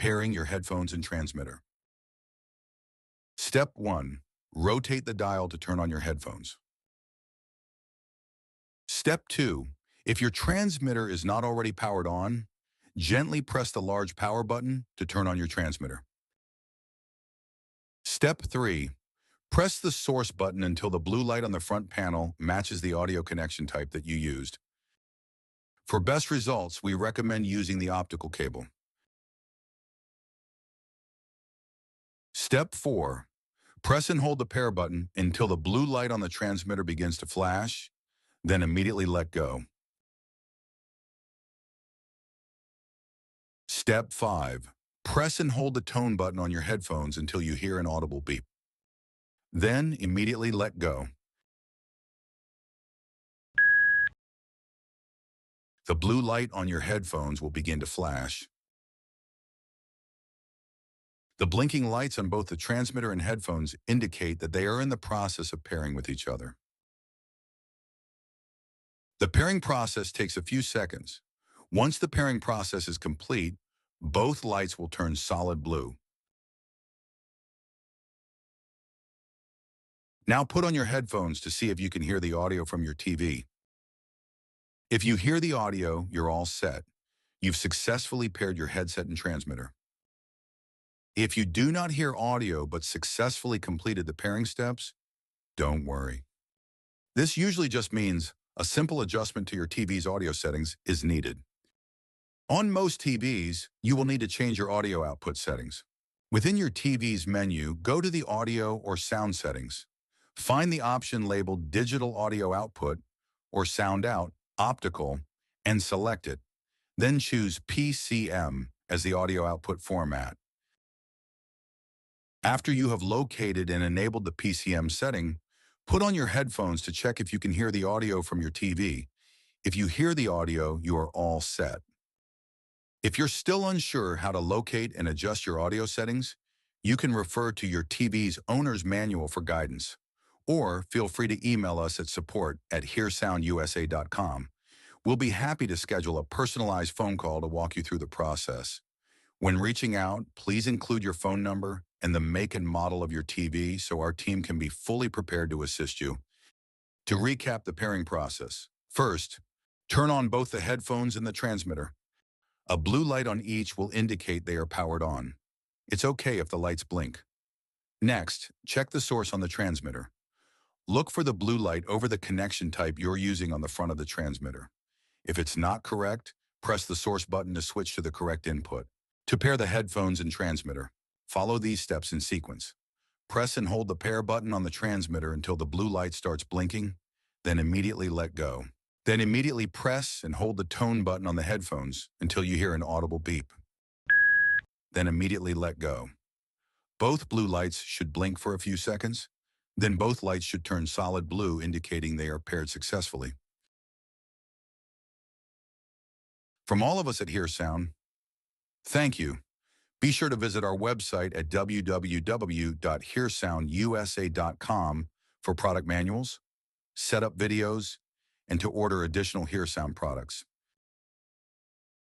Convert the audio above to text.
Pairing your headphones and transmitter. Step 1. Rotate the dial to turn on your headphones. Step 2. If your transmitter is not already powered on, gently press the large power button to turn on your transmitter. Step 3. Press the source button until the blue light on the front panel matches the audio connection type that you used. For best results, we recommend using the optical cable. Step 4. Press and hold the pair button until the blue light on the transmitter begins to flash, then immediately let go. Step 5. Press and hold the tone button on your headphones until you hear an audible beep. Then immediately let go. The blue light on your headphones will begin to flash. The blinking lights on both the transmitter and headphones indicate that they are in the process of pairing with each other. The pairing process takes a few seconds. Once the pairing process is complete, both lights will turn solid blue. Now put on your headphones to see if you can hear the audio from your TV. If you hear the audio, you're all set. You've successfully paired your headset and transmitter. If you do not hear audio but successfully completed the pairing steps, don't worry. This usually just means a simple adjustment to your TV's audio settings is needed. On most TVs, you will need to change your audio output settings. Within your TV's menu, go to the audio or sound settings. Find the option labeled Digital Audio Output or Sound Out, Optical, and select it. Then choose PCM as the audio output format. After you have located and enabled the PCM setting, put on your headphones to check if you can hear the audio from your TV. If you hear the audio, you are all set. If you're still unsure how to locate and adjust your audio settings, you can refer to your TV's owner's manual for guidance, or feel free to email us at support@HearSoundUSA.com. We'll be happy to schedule a personalized phone call to walk you through the process. When reaching out, please include your phone number and the make and model of your TV so our team can be fully prepared to assist you. To recap the pairing process, first, turn on both the headphones and the transmitter. A blue light on each will indicate they are powered on. It's okay if the lights blink. Next, check the source on the transmitter. Look for the blue light over the connection type you're using on the front of the transmitter. If it's not correct, press the source button to switch to the correct input. To pair the headphones and transmitter, follow these steps in sequence. Press and hold the pair button on the transmitter until the blue light starts blinking, then immediately let go. Then immediately press and hold the tone button on the headphones until you hear an audible beep. Then immediately let go. Both blue lights should blink for a few seconds. Then both lights should turn solid blue, indicating they are paired successfully. From all of us at HearSound, thank you. Be sure to visit our website at www.HearSoundUSA.com for product manuals, setup videos, and to order additional HearSound products.